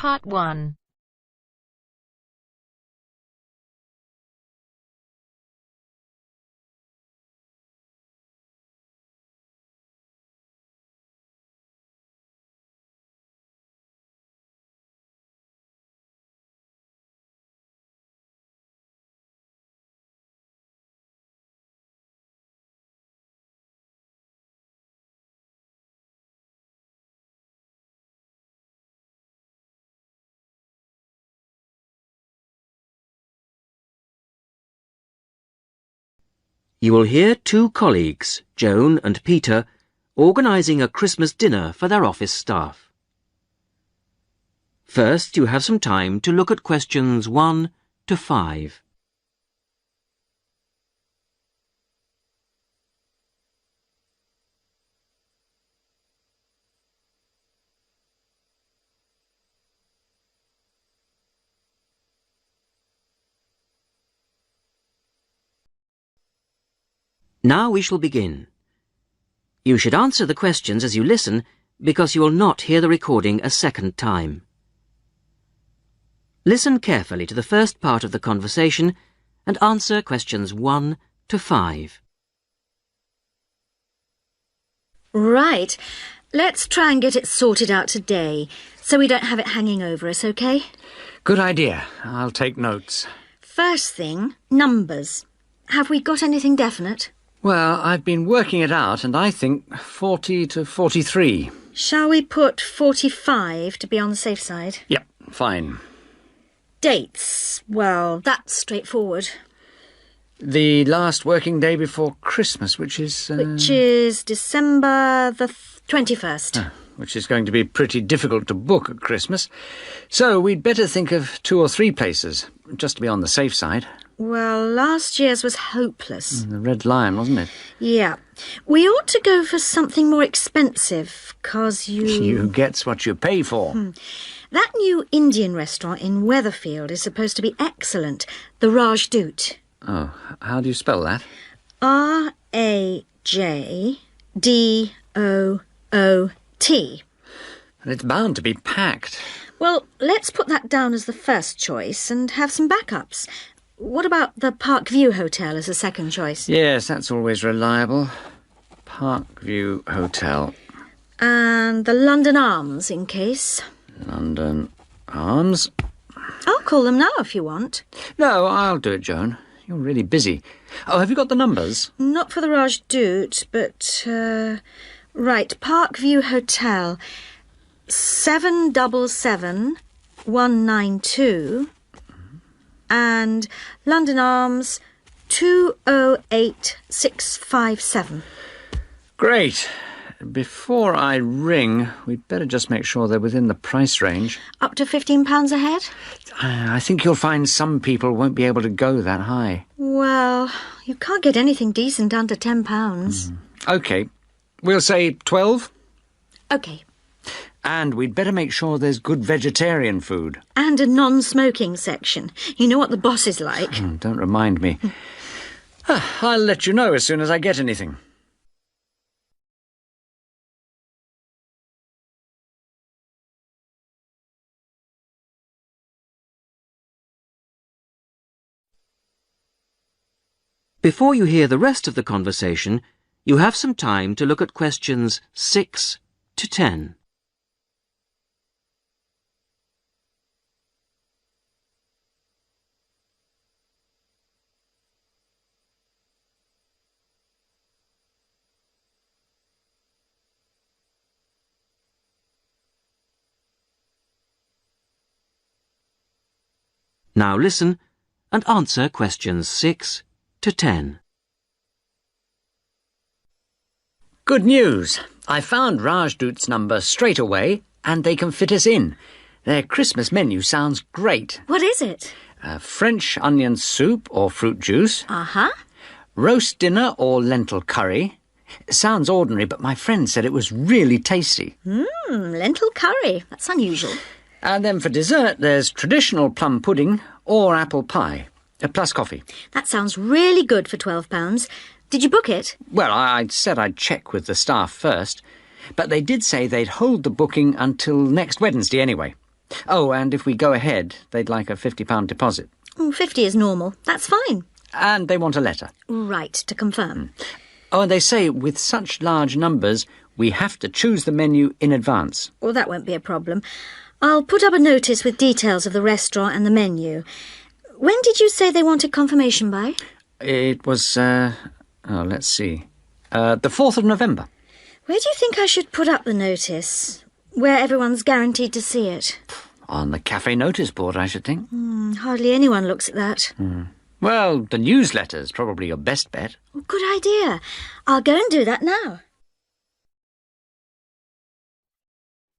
Part 1. You will hear two colleagues, Joan and Peter, organising a Christmas dinner for their office staff. First, you have some time to look at questions 1 to 5. Now we shall begin. You should answer the questions as you listen, because you will not hear the recording a second time. Listen carefully to the first part of the conversation and answer questions 1 to 5. Right. Let's try and get it sorted out today, so we don't have it hanging over us, OK? Good idea. I'll take notes. First thing, numbers. Have we got anything definite? Well, I've been working it out, and I think 40 to 43. Shall we put 45 to be on the safe side? Yep, fine. Dates. Well, that's straightforward. The last working day before Christmas, which is... Which is December the 21st. Which is going to be pretty difficult to book at Christmas. So we'd better think of 2 or 3 places, just to be on the safe side. Well, last year's was hopeless. The Red Lion, wasn't it? Yeah. We ought to go for something more expensive, 'cause You gets what you pay for. That new Indian restaurant in Weatherfield is supposed to be excellent. The Rajdoot. Oh, how do you spell that? Rajdoot. And it's bound to be packed. Well, let's put that down as the first choice and have some backups. What about the Parkview Hotel as a second choice? Yes, that's always reliable. Parkview Hotel. And the London Arms, in case. London Arms. I'll call them now if you want. No, I'll do it, Joan. You're really busy. Oh, have you got the numbers? Not for the Rajdoot, but... right, Parkview Hotel. 777192... and London Arms 208657. Great. Before I ring, we'd better just make sure they're within the price range. Up to £15 a head? I think you'll find some people won't be able to go that high. Well, you can't get anything decent under £10. OK. We'll say 12. OK. And we'd better make sure there's good vegetarian food. And a non-smoking section. You know what the boss is like. Don't remind me. I'll let you know as soon as I get anything. Before you hear the rest of the conversation, you have some time to look at questions 6 to 10. Now listen and answer questions 6 to 10. Good news. I found Rajdoot's number straight away, and they can fit us in. Their Christmas menu sounds great. What is it? French onion soup or fruit juice. Uh-huh. Roast dinner or lentil curry. Sounds ordinary, but my friend said it was really tasty. Lentil curry. That's unusual. And then for dessert, there's traditional plum pudding or apple pie, plus coffee. That sounds really good for £12. Did you book it? Well, I'd said I'd check with the staff first, but they did say they'd hold the booking until next Wednesday anyway. Oh, and if we go ahead, they'd like a £50 deposit. 50 is normal. That's fine. And they want a letter. Right, to confirm. Oh, and they say with such large numbers, we have to choose the menu in advance. Well, that won't be a problem. I'll put up a notice with details of the restaurant and the menu. When did you say they wanted confirmation by? It was, let's see. The 4th of November. Where do you think I should put up the notice? Where everyone's guaranteed to see it? On the cafe notice board, I should think. Hardly anyone looks at that. Well, the newsletter's probably your best bet. Oh, good idea. I'll go and do that now.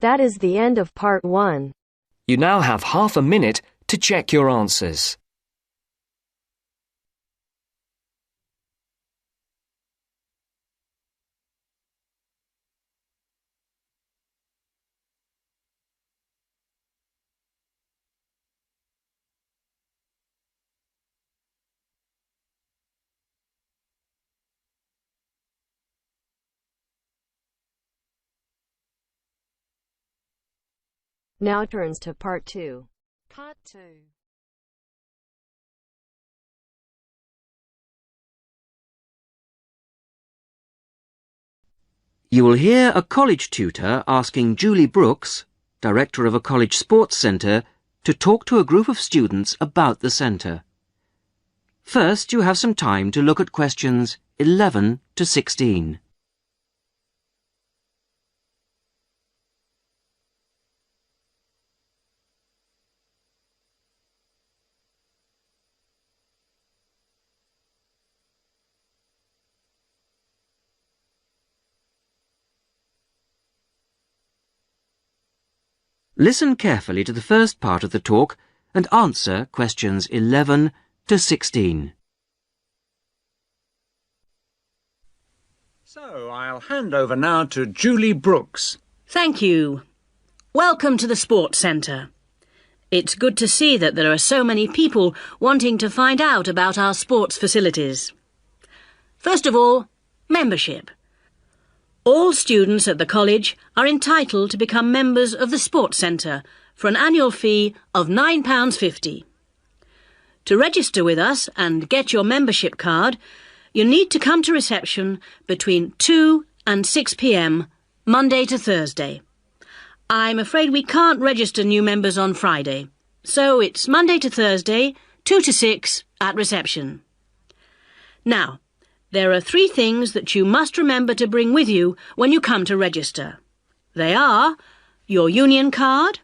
That is the end of part 1. You now have half a minute to check your answers. Now turns to part 2. Part 2. You will hear a college tutor asking Julie Brooks, director of a college sports centre, to talk to a group of students about the centre. First, you have some time to look at questions 11 to 16. Listen carefully to the first part of the talk and answer questions 11 to 16. So, I'll hand over now to Julie Brooks. Thank you. Welcome to the Sports Centre. It's good to see that there are so many people wanting to find out about our sports facilities. First of all, membership. All students at the college are entitled to become members of the Sports Centre for an annual fee of £9.50. To register with us and get your membership card, you need to come to reception between 2 and 6 p.m, Monday to Thursday. I'm afraid we can't register new members on Friday, so it's Monday to Thursday, 2 to 6 at reception. Now, there are 3 things that you must remember to bring with you when you come to register. They are your union card,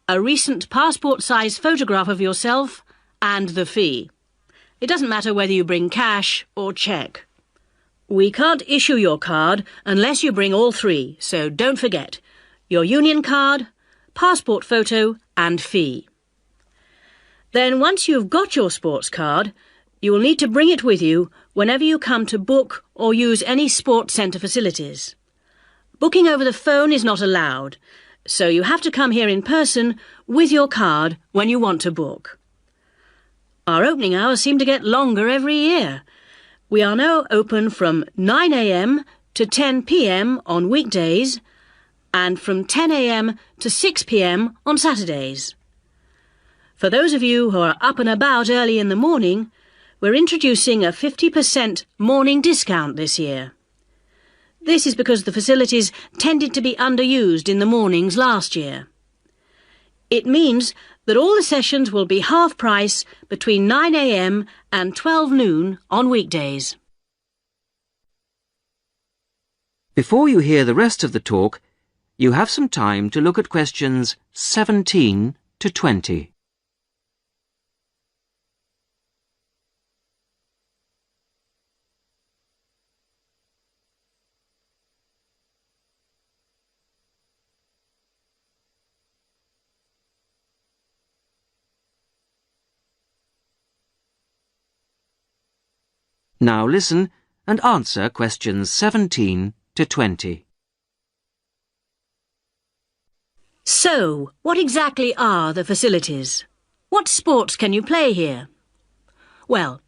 a recent passport-size photograph of yourself, and the fee. It doesn't matter whether you bring cash or cheque. We can't issue your card unless you bring all 3, so don't forget your union card, passport photo and fee. Then once you've got your sports card, you will need to bring it with you whenever you come to book or use any sports centre facilities. Booking over the phone is not allowed, so you have to come here in person with your card when you want to book. Our opening hours seem to get longer every year. We are now open from 9 a.m. to 10 p.m. on weekdays and from 10 a.m. to 6 p.m. on Saturdays. For those of you who are up and about early in the morning, we're introducing a 50% morning discount this year. This is because the facilities tended to be underused in the mornings last year. It means that all the sessions will be half price between 9 a.m. and 12 noon on weekdays. Before you hear the rest of the talk, you have some time to look at questions 17 to 20. Now listen and answer questions 17 to 20. So, what exactly are the facilities? What sports can you play here? Well,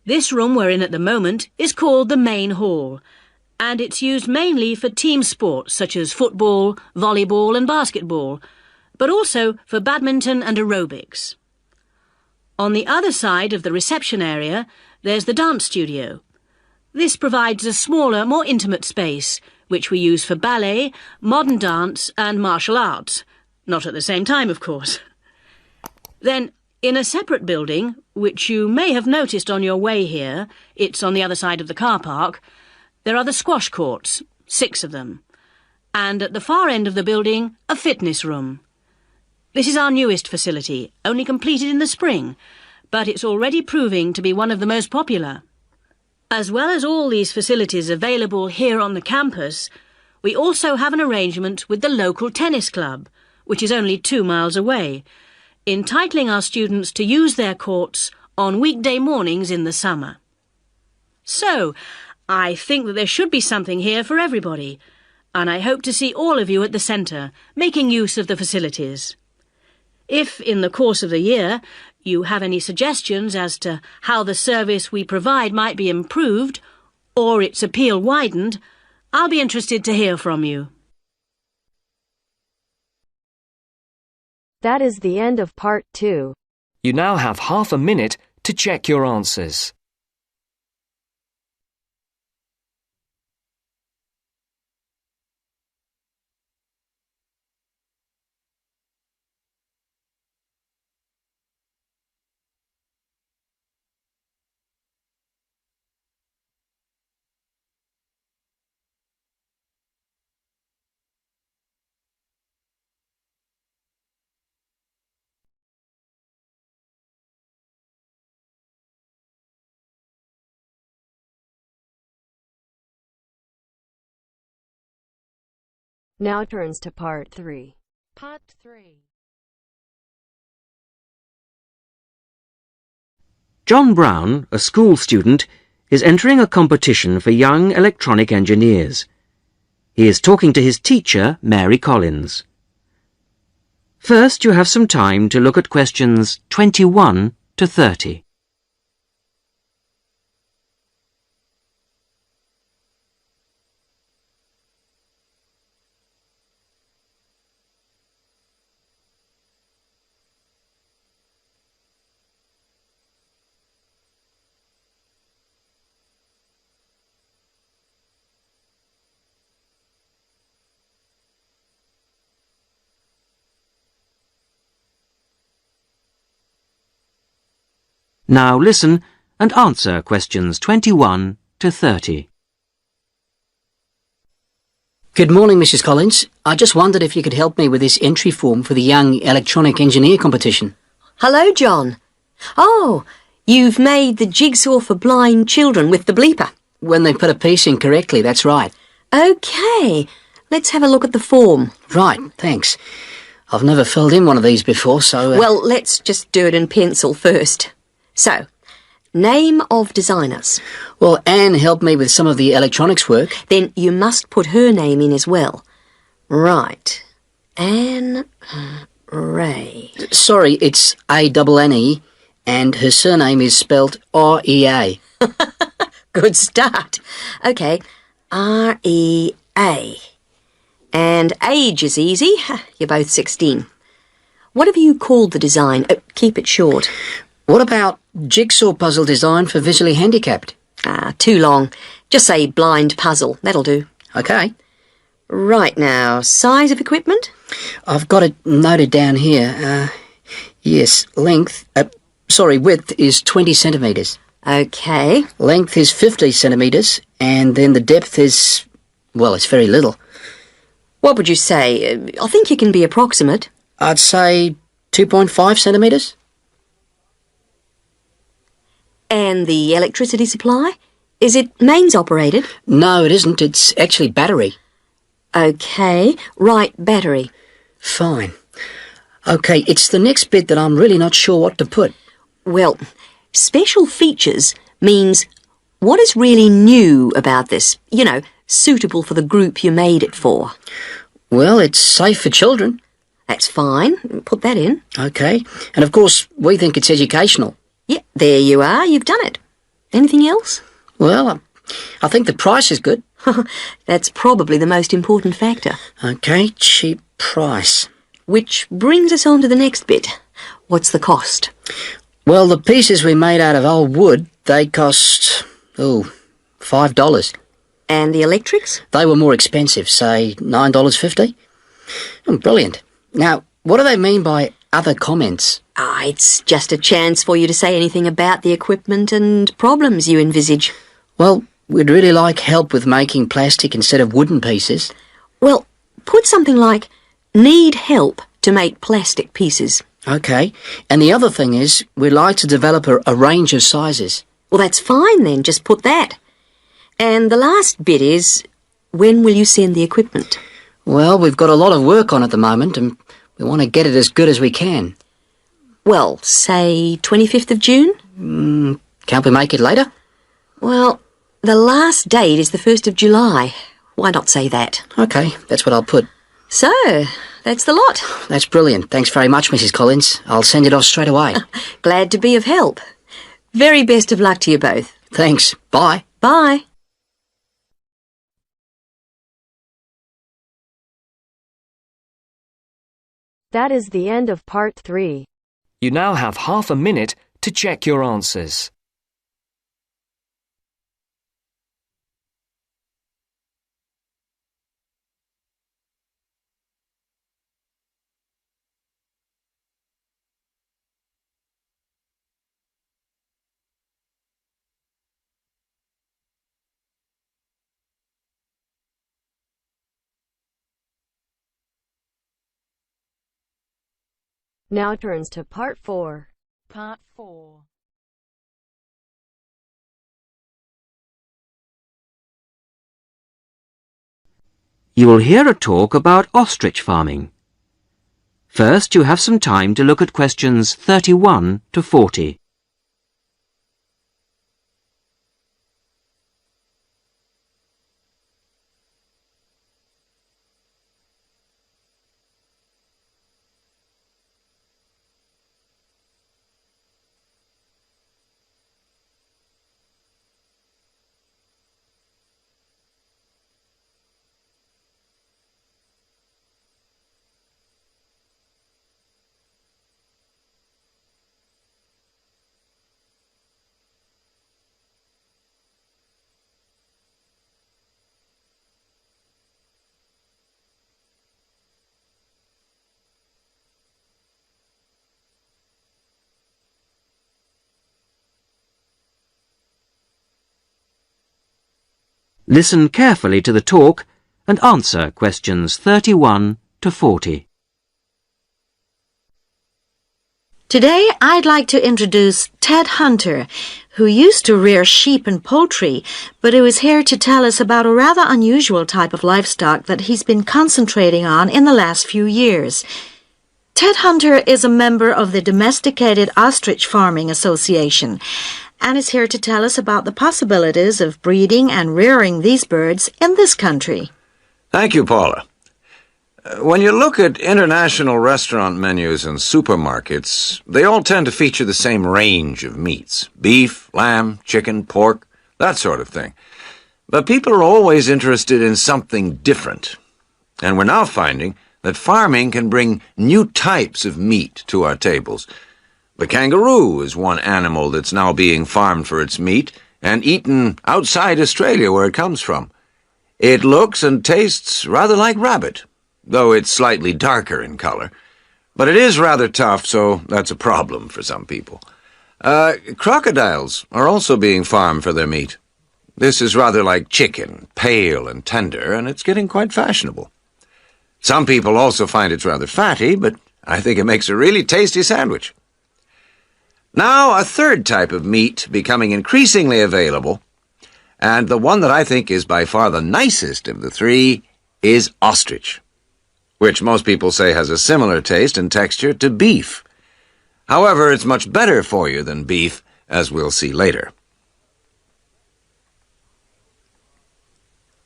this room we're in at the moment is called the main hall, and it's used mainly for team sports such as football, volleyball and basketball, but also for badminton and aerobics. On the other side of the reception area, there's the dance studio. This provides a smaller, more intimate space, which we use for ballet, modern dance and martial arts. Not at the same time, of course. Then, in a separate building, which you may have noticed on your way here, it's on the other side of the car park, there are the squash courts, 6 of them. And at the far end of the building, a fitness room. This is our newest facility, only completed in the spring, but it's already proving to be one of the most popular. As well as all these facilities available here on the campus, we also have an arrangement with the local tennis club, which is only 2 miles away, entitling our students to use their courts on weekday mornings in the summer. So, I think that there should be something here for everybody, and I hope to see all of you at the centre, making use of the facilities. If, in the course of the year, you have any suggestions as to how the service we provide might be improved, or its appeal widened, I'll be interested to hear from you. That is the end of part 2. You now have half a minute to check your answers. Now turns to part 3. Part 3. John Brown, a school student, is entering a competition for young electronic engineers. He is talking to his teacher, Mary Collins. First, you have some time to look at questions 21 to 30. Now listen and answer questions 21 to 30. Good morning, Mrs. Collins. I just wondered if you could help me with this entry form for the Young Electronic Engineer competition. Hello, John. Oh, you've made the jigsaw for blind children with the bleeper. When they put a piece in correctly, that's right. OK, let's have a look at the form. Right, thanks. I've never filled in one of these before, so... Well, let's just do it in pencil first. So, name of designers. Well, Anne helped me with some of the electronics work. Then you must put her name in as well. Right. Anne Ray. Sorry, it's A-N-N-E, and her surname is spelt R-E-A. Good start. OK, R-E-A. And age is easy. You're both 16. What have you called the design? Keep it short. What about jigsaw puzzle design for visually handicapped? Too long. Just say blind puzzle. That'll do. OK. Right now, size of equipment? I've got it noted down here. Yes, width is 20 centimetres. OK. Length is 50 centimetres, and then the depth is, well, it's very little. What would you say? I think you can be approximate. I'd say 2.5 centimetres. And the electricity supply? Is it mains operated? No, it isn't. It's actually battery. OK. Right, battery. Fine. OK, it's the next bit that I'm really not sure what to put. Well, special features means what is really new about this? You know, suitable for the group you made it for. Well, it's safe for children. That's fine. Put that in. OK. And of course, we think it's educational. Yeah, there you are. You've done it. Anything else? Well, I think the price is good. That's probably the most important factor. OK, cheap price. Which brings us on to the next bit. What's the cost? Well, the pieces we made out of old wood, they cost, $5. And the electrics? They were more expensive, say $9.50. Brilliant. Now, what do they mean by other comments? It's just a chance for you to say anything about the equipment and problems you envisage. Well, we'd really like help with making plastic instead of wooden pieces. Well, put something like, need help to make plastic pieces. OK. And the other thing is, we'd like to develop a range of sizes. Well, that's fine then, just put that. And the last bit is, when will you send the equipment? Well, we've got a lot of work on at the moment, and we want to get it as good as we can. Well, say 25th of June? Can't we make it later? Well, the last date is the 1st of July. Why not say that? OK, that's what I'll put. So, that's the lot. That's brilliant. Thanks very much, Mrs. Collins. I'll send it off straight away. Glad to be of help. Very best of luck to you both. Thanks. Bye. Bye. That is the end of part 3. You now have half a minute to check your answers. Now turns to part 4. Part 4. You will hear a talk about ostrich farming. First, you have some time to look at questions 31 to 40. Listen carefully to the talk and answer questions 31 to 40. Today, I'd like to introduce Ted Hunter, who used to rear sheep and poultry, but who is here to tell us about a rather unusual type of livestock that he's been concentrating on in the last few years. Ted Hunter is a member of the Domesticated Ostrich Farming Association, and is here to tell us about the possibilities of breeding and rearing these birds in this country. Thank you, Paula. When you look at international restaurant menus and supermarkets, they all tend to feature the same range of meats: beef, lamb, chicken, pork, that sort of thing. But people are always interested in something different. And we're now finding that farming can bring new types of meat to our tables. The kangaroo is one animal that's now being farmed for its meat and eaten outside Australia where it comes from. It looks and tastes rather like rabbit, though it's slightly darker in color. But it is rather tough, so that's a problem for some people. Crocodiles are also being farmed for their meat. This is rather like chicken, pale and tender, and it's getting quite fashionable. Some people also find it's rather fatty, but I think it makes a really tasty sandwich. Now, a third type of meat becoming increasingly available, and the one that I think is by far the nicest of the three, is ostrich, which most people say has a similar taste and texture to beef. However, it's much better for you than beef, as we'll see later.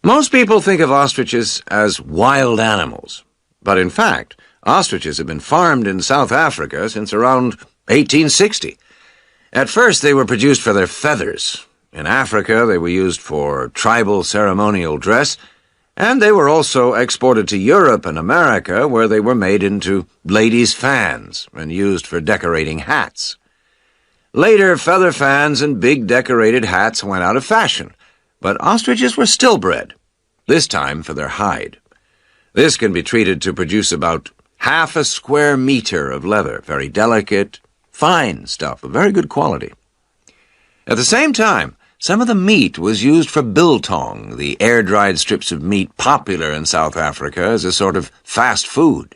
Most people think of ostriches as wild animals, but in fact, ostriches have been farmed in South Africa since around 1860. At first, they were produced for their feathers. In Africa, they were used for tribal ceremonial dress, And they were also exported to Europe and America, where they were made into ladies' fans and used for decorating hats. Later, feather fans and big decorated hats went out of fashion, but ostriches were still bred, this time for their hide. This can be treated to produce about half a square meter of leather, very delicate, fine stuff of very good quality. At the same time, some of the meat was used for biltong, the air-dried strips of meat popular in South Africa as a sort of fast food.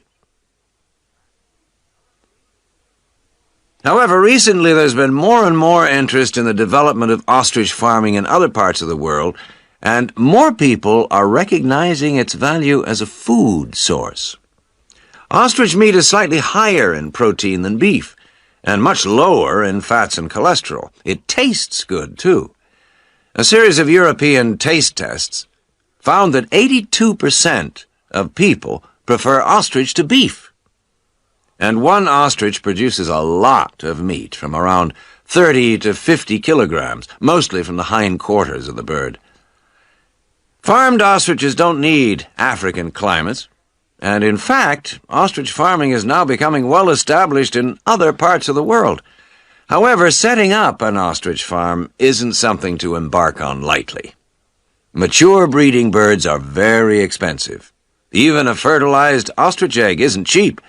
However, recently there's been more and more interest in the development of ostrich farming in other parts of the world, and more people are recognizing its value as a food source. Ostrich meat is slightly higher in protein than beef, and much lower in fats and cholesterol. It tastes good, too. A series of European taste tests found that 82% of people prefer ostrich to beef. And one ostrich produces a lot of meat, from around 30 to 50 kilograms, mostly from the hindquarters of the bird. Farmed ostriches don't need African climates, and in fact, ostrich farming is now becoming well established in other parts of the world. However, setting up an ostrich farm isn't something to embark on lightly. Mature breeding birds are very expensive. Even a fertilized ostrich egg isn't cheap,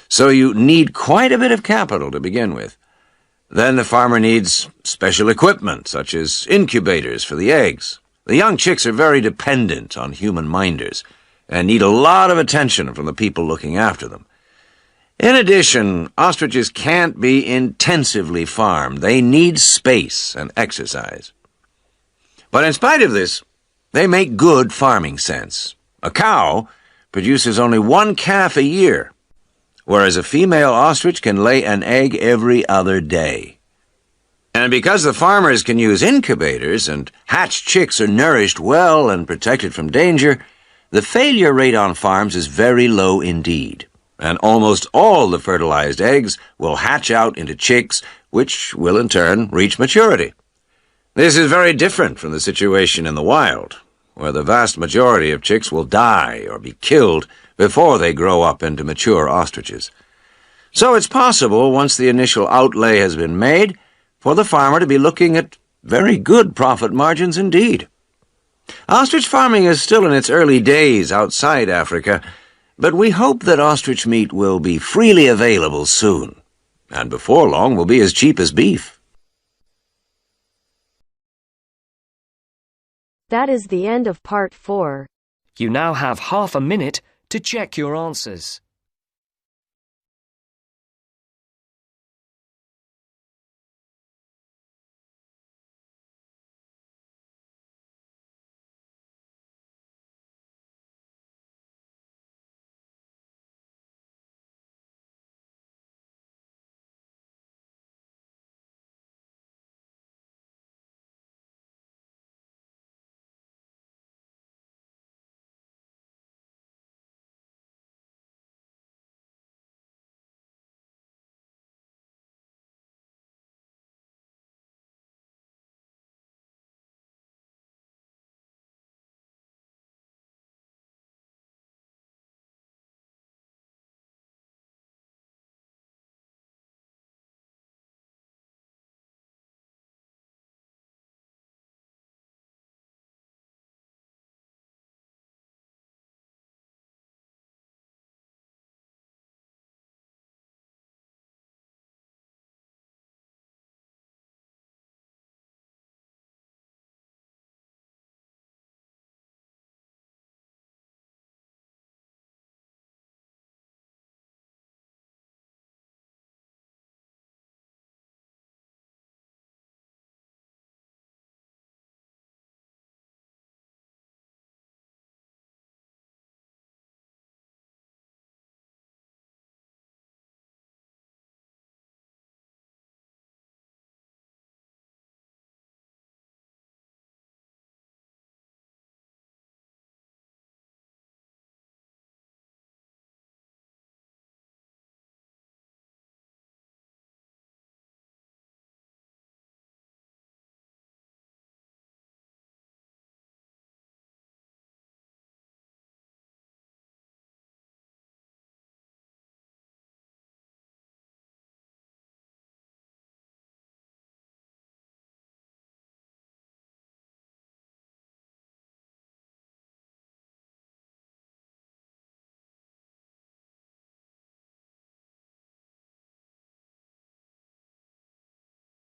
so you need quite a bit of capital to begin with. Then the farmer needs special equipment, such as incubators for the eggs. The young chicks are very dependent on human minders and need a lot of attention from the people looking after them. In addition, ostriches can't be intensively farmed. They need space and exercise. But in spite of this, they make good farming sense. A cow produces only one calf a year, whereas a female ostrich can lay an egg every other day. And because the farmers can use incubators and hatched chicks are nourished well and protected from danger, the failure rate on farms is very low indeed. And almost all the fertilized eggs will hatch out into chicks, which will in turn reach maturity. This is very different from the situation in the wild, where the vast majority of chicks will die or be killed before they grow up into mature ostriches. So it's possible, once the initial outlay has been made, for the farmer to be looking at very good profit margins indeed. Ostrich farming is still in its early days outside Africa, but we hope that ostrich meat will be freely available soon, and before long will be as cheap as beef. That is the end of part 4. You now have half a minute to check your answers.